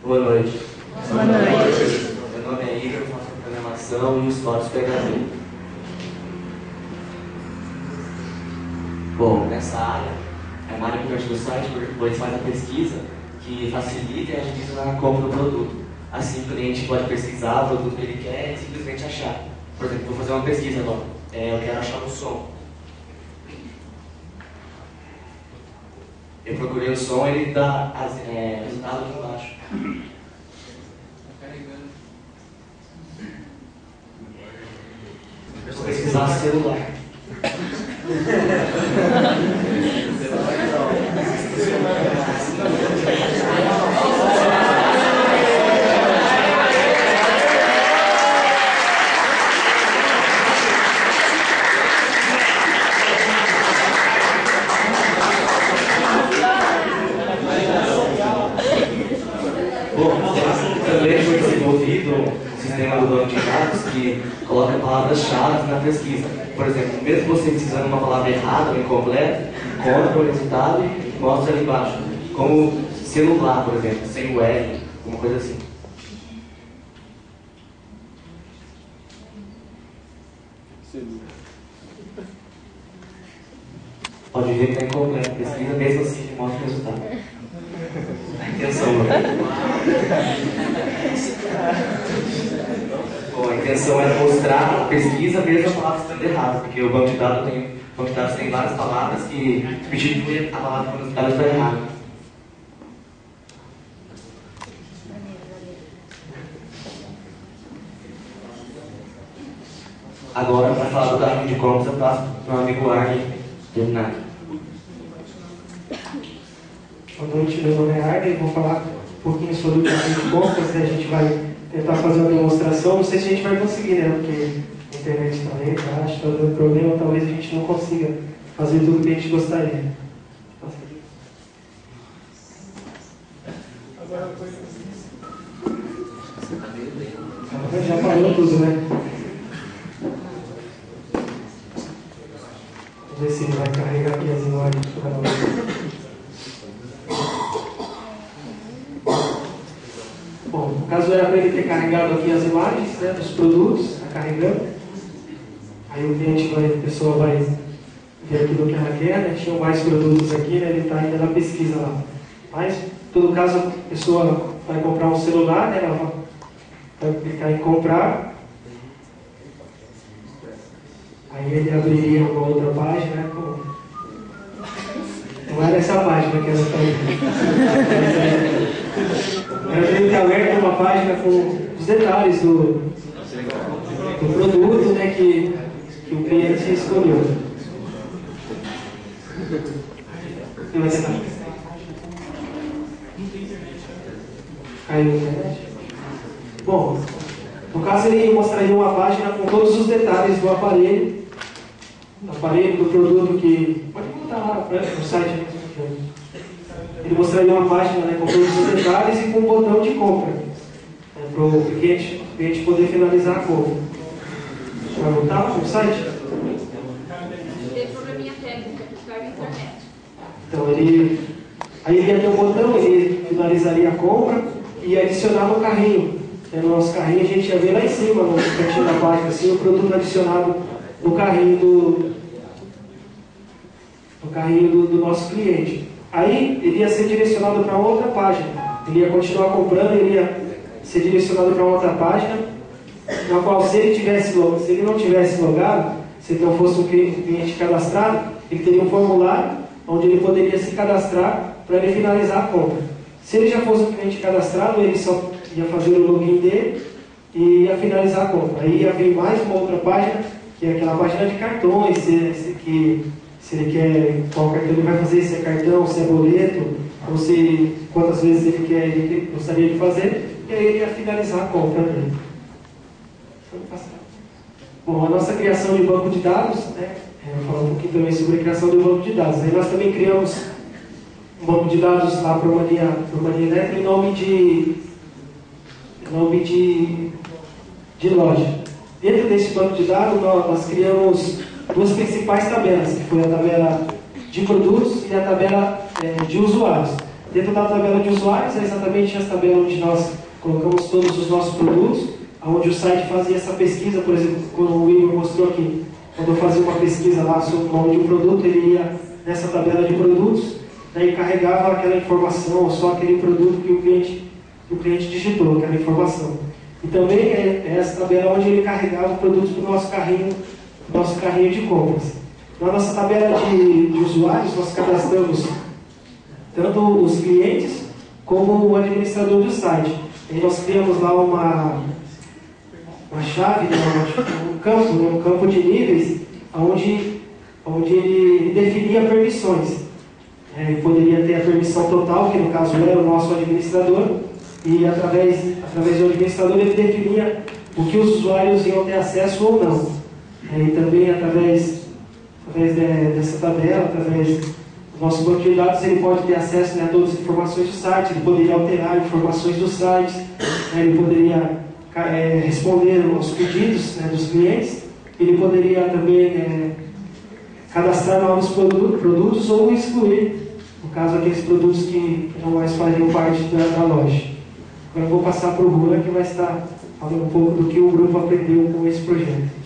Boa noite. Boa noite. Meu nome é Igor, eu faço programação e usuários PHP. Bom, nessa área, é uma área importante do site, pois faz a pesquisa que facilita e agiliza na compra do produto. Assim, o cliente pode pesquisar o produto que ele quer e simplesmente achar. Por exemplo, vou fazer uma pesquisa agora. Eu quero achar um som. Eu procurei o som e ele dá resultado aqui embaixo. Eu vou pesquisar celular. Também foi desenvolvido um sistema do banco de dados que coloca palavras-chave na pesquisa. Por exemplo, mesmo você precisando uma palavra errada ou incompleta, conta o resultado e mostra ali embaixo. Como celular, por exemplo, sem o L, uma coisa assim. Pode ver que está incompleta a pesquisa, mesmo assim mostra o resultado. A intenção, Bom, a intenção era mostrar a pesquisa mesmo a palavra estando errada, porque o banco de dados tem várias palavras que substituem a palavra quando ela está errada. Agora, para falar do carrinho de compras, eu passo para o meu amigo Arne terminar. Boa noite, meu nome é Arne, eu vou falar um pouquinho sobre o carrinho de compras, né? A gente vai tentar fazer uma demonstração, não sei se a gente vai conseguir, né? Porque a internet está lenta, acho que está dando problema, talvez a gente não consiga fazer tudo que a gente gostaria. Já falou tudo, né? Vamos ver se ele vai carregar aqui as imagens para nós. Bom, no caso era para ele ter carregado aqui as imagens, né, dos produtos, está carregando. Aí o cliente a pessoa vai ver aquilo que ela quer, né? Tinham mais produtos aqui, né? Ele está ainda na pesquisa lá. Mas, em todo caso, a pessoa vai comprar um celular, né? Ela vai clicar em comprar. Aí ele abriria uma outra página, né? Não era essa página que ela está ela tem que alerta uma página com os detalhes do produto, né, que o cliente escolheu. Você vai tentar. Caiu. Bom, no caso ele mostraria uma página com todos os detalhes do aparelho, do produto que... Pode botar lá no site. Ele mostraria uma página, né, com todos os detalhes e com um botão de compra, né, para o cliente poder finalizar a compra. Vai voltar no site? Tem probleminha técnica que cai na internet. Então aí ele ia ter um botão, ele finalizaria a compra e adicionar no carrinho. No nosso carrinho a gente ia ver lá em cima, no cantinho da página, assim, o produto adicionado no carrinho do nosso cliente. Aí ele ia ser direcionado para outra página. Ele ia continuar comprando, ele ia ser direcionado para outra página, na qual se ele não tivesse logado, se não fosse um cliente cadastrado, ele teria um formulário onde ele poderia se cadastrar para ele finalizar a compra. Se ele já fosse um cliente cadastrado, ele só ia fazer o login dele e ia finalizar a compra. Aí ia vir mais uma outra página, que é aquela página de cartões, se ele quer, qual cartão ele vai fazer, se é cartão, se é boleto, ou se quantas vezes ele gostaria de fazer, e aí ele ia finalizar a compra dele. Bom, a nossa criação de banco de dados, né? Vou falar um pouquinho também sobre a criação do banco de dados. Aí nós também criamos um banco de dados lá para o Mania Eletro em nome de loja. Dentro desse banco de dados, nós criamos duas principais tabelas, que foi a tabela de produtos e a tabela de usuários. Dentro da tabela de usuários é exatamente essa tabela onde nós colocamos todos os nossos produtos, onde o site fazia essa pesquisa, por exemplo, como o Igor mostrou aqui, quando eu fazia uma pesquisa lá sobre o nome de um produto, ele ia nessa tabela de produtos, daí carregava aquela informação, ou só aquele produto que o cliente digitou, aquela informação. E também é essa tabela onde ele carregava os produtos para o nosso carrinho de compras. Na nossa tabela de usuários, nós cadastramos tanto os clientes como o administrador do site. E nós criamos lá uma chave, um campo de níveis, onde ele definia permissões. Ele poderia ter a permissão total, que no caso era o nosso administrador, e através do administrador ele definia o que os usuários iam ter acesso ou não. E também através dessa tabela, através do nosso banco de dados, ele pode ter acesso, né, a todas as informações do site, ele poderia alterar informações do site, ele poderia responder aos pedidos, né, dos clientes, ele poderia também cadastrar novos produtos ou excluir, no caso, aqueles produtos que não mais fariam parte da loja. Agora eu vou passar para o Juan, que vai estar falando um pouco do que o grupo aprendeu com esse projeto.